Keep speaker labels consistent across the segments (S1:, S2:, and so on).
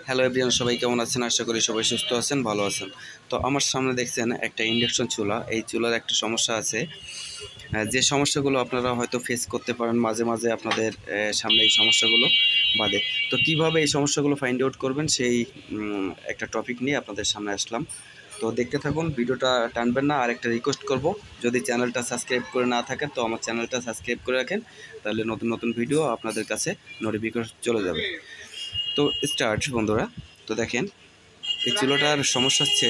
S1: Hello everyone, সবাই কেমন আছেন? আশা করি সবাই সুস্থ আছেন, ভালো আছেন। তো আমার সামনে দেখছেন একটা ইন্ডাকশন চুলা। এই চুলার একটা সমস্যা আছে, যে সমস্যাগুলো আপনারা হয়তো ফেস করতে পারেন মাঝে মাঝে আপনাদের সামনে এই সমস্যাগুলো বাদে। তো কিভাবে এই সমস্যাগুলো ফাইন্ড আউট করবেন সেই একটা টপিক নিয়ে আপনাদের সামনে আসলাম। তো দেখতে থাকুন, ভিডিওটা টানবেন না। আর একটা রিকোয়েস্ট করব, যদি চ্যানেলটা সাবস্ক্রাইব করে না থাকেন তো আমার চ্যানেলটা সাবস্ক্রাইব করে রাখেন, তাহলে নতুন নতুন ভিডিও আপনাদের কাছে নোটিফিকেশন চলে যাবে। তো স্টার্ট বন্ধুরা। তো দেখেন, এই চুলাটার সমস্যা হচ্ছে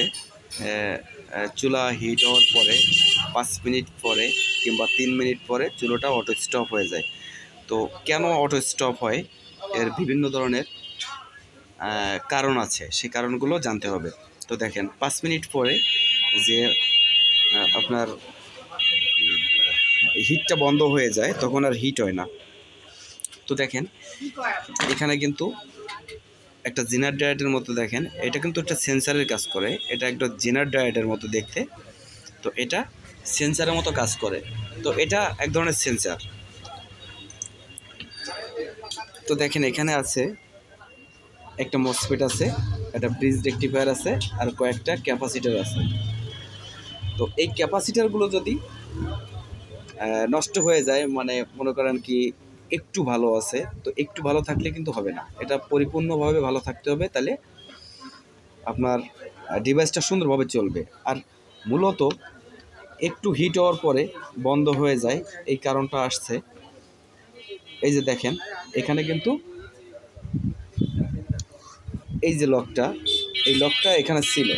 S1: চুলা হিট হওয়ার পরে 5 মিনিট পরে কিংবা 3 মিনিট পরে চুলাটা অটো স্টপ হয়ে যায়। তো কেন অটো স্টপ হয়, এর বিভিন্ন ধরনের কারণ আছে, সেই কারণগুলো জানতে হবে। তো দেখেন, 5 মিনিট পরে যে আপনার হিটটা বন্ধ হয়ে যায় তখন আর হিট হয় না। তো দেখেন এখানে কিন্তু একটা জিনার ডায়েটের মতো, দেখেন এটা কিন্তু একটা সেন্সারের কাজ করে, এটা একটা জিনার ডায়েটের মতো দেখতে। তো এটা সেন্সারের মতো কাজ করে, তো এটা এক ধরনের সেন্সার। তো দেখেন এখানে আছে একটা মসফেট আছে, একটা ব্রিজ রেকটিফায়ার আছে, আর কয়েকটা ক্যাপাসিটার আছে। তো এই ক্যাপাসিটারগুলো যদি নষ্ট হয়ে যায়, মানে মনে করেন কি একটু ভালো আছে, তো একটু ভালো থাকলে কিন্তু হবে না, এটা পরিপূর্ণভাবে ভালো থাকতে হবে, তাহলে আপনার ডিভাইসটা সুন্দরভাবে চলবে। আর মূলত একটু হিট হওয়ার পরে বন্ধ হয়ে যায়, এই কারণটা আসছে এই যে দেখেন এখানে কিন্তু এই যে লকটা, এই লকটা এখানে ছিল,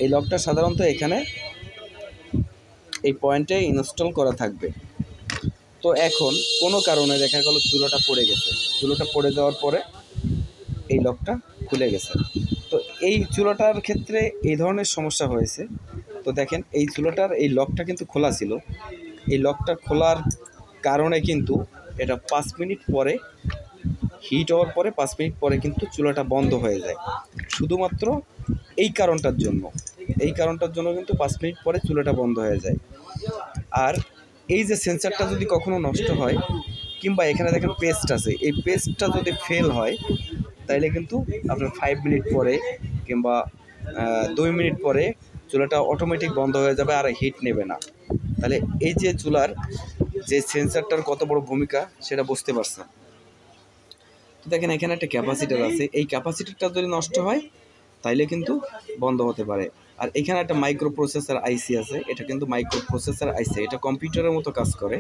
S1: এই লকটা সাধারণত এখানে এই পয়েন্টে ইনস্টল করা থাকবে। তো এখন কোনো কারণে দেখা গেল চুলাটা পড়ে গেছে, চুলাটা পড়ে যাওয়ার পরে এই লকটা খুলে গেছে। তো এই চুলাটার ক্ষেত্রে এই ধরনের সমস্যা হয়েছে। তো দেখেন এই চুলাটার এই লকটা কিন্তু খোলা ছিল, এই লকটা খোলার কারণে কিন্তু এটা 5 মিনিট পরে হিট হওয়ার পরে 5 মিনিট পরে কিন্তু চুলাটা বন্ধ হয়ে যায়, শুধুমাত্র এই কারণটার জন্য। এই কারণটার জন্য কিন্তু 5 মিনিট পরে চুলাটা বন্ধ হয়ে যায়। আর এই যে সেন্সারটা যদি কখনো নষ্ট হয়, কিংবা এখানে দেখেন পেস্ট আছে, এই পেস্টটা যদি ফেল হয় তাইলে কিন্তু আপনার 5 মিনিট পরে কিংবা 2 মিনিট পরে চুলাটা অটোমেটিক বন্ধ হয়ে যাবে, আর হিট নেবে না। তাহলে এই যে চুলার যে সেন্সারটার কত বড় ভূমিকা সেটা বুঝতে পারছেন। তো দেখেন এখানে একটা ক্যাপাসিটার আছে, এই ক্যাপাসিটারটা যদি নষ্ট হয় তাইলে কিন্তু বন্ধ হতে পারে। আর এখানে একটা মাইক্রো প্রসেসর আইসি আছে, এটা কিন্তু মাইক্রো প্রসেসর আইসি, এটা কম্পিউটারের মতো কাজ করে।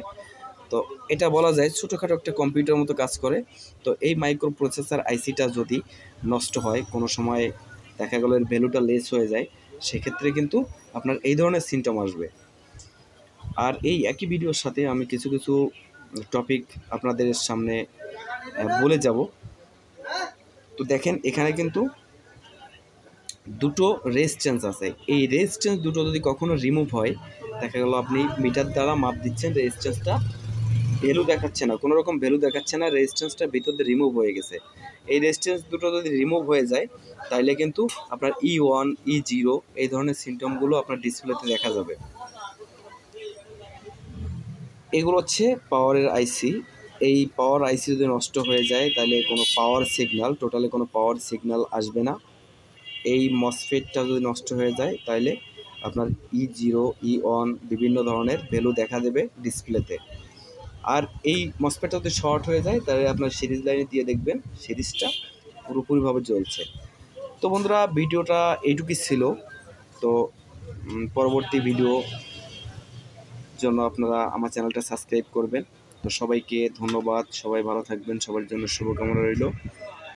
S1: তো এটা বলা যায় ছোটোখাটো একটা কম্পিউটারের মতো কাজ করে। তো এই মাইক্রো প্রসেসর আইসিটা যদি নষ্ট হয়, কোনো সময় দেখা গেল এর ভ্যালুটা লেস হয়ে যায়, সেক্ষেত্রে কিন্তু আপনার এই ধরনের সিমটম আসবে। আর এই একই ভিডিওর সাথে আমি কিছু কিছু টপিক আপনাদের সামনে বলে যাব। তো দেখেন এখানে কিন্তু দুটো রেজিস্ট্যান্স আছে, এই রেজিস্ট্যান্স দুটো যদি কখনো রিমুভ হয়, দেখা গেল আপনি মিটার দ্বারা মাপ দিচ্ছেন, রেজিস্ট্যান্সটা ভ্যালু দেখাচ্ছে না, কোনো রকম ভ্যালু দেখাচ্ছে না, রেজিস্ট্যান্সটা ভিতর দিয়ে রিমুভ হয়ে গেছে। এই রেজিস্ট্যান্স দুটো যদি রিমুভ হয়ে যায় তাহলে কিন্তু আপনার E1 E0 এই ধরনের সিমটমগুলো আপনার ডিসপ্লেতে দেখা যাবে। এগুলো হচ্ছে পাওয়ারের আইসি। এই পাওয়ার আইসি যদি নষ্ট হয়ে যায় তাহলে কোনো পাওয়ার সিগন্যাল, টোটালি কোনো পাওয়ার সিগন্যাল আসবে না। এই মসফেটটা যদি নষ্ট হয়ে যায় তাহলে আপনার E0 E1 বিভিন্ন ধরনের ভ্যালু দেখা দেবে ডিসপ্লেতে। আর এই মসফেটটা যদি শর্ট হয়ে যায় তাহলে আপনার সিরিজ লাইনে দিয়ে দেখবেন সিরিজটা পুরোপুরিভাবে জ্বলছে। তো বন্ধুরা, ভিডিওটা এইটুকুই ছিল। তো পরবর্তী ভিডিও জন্য আপনারা আমার চ্যানেলটা সাবস্ক্রাইব করবেন। তো সবাইকে ধন্যবাদ, সবাই ভালো থাকবেন, সবার জন্য শুভকামনা রইল।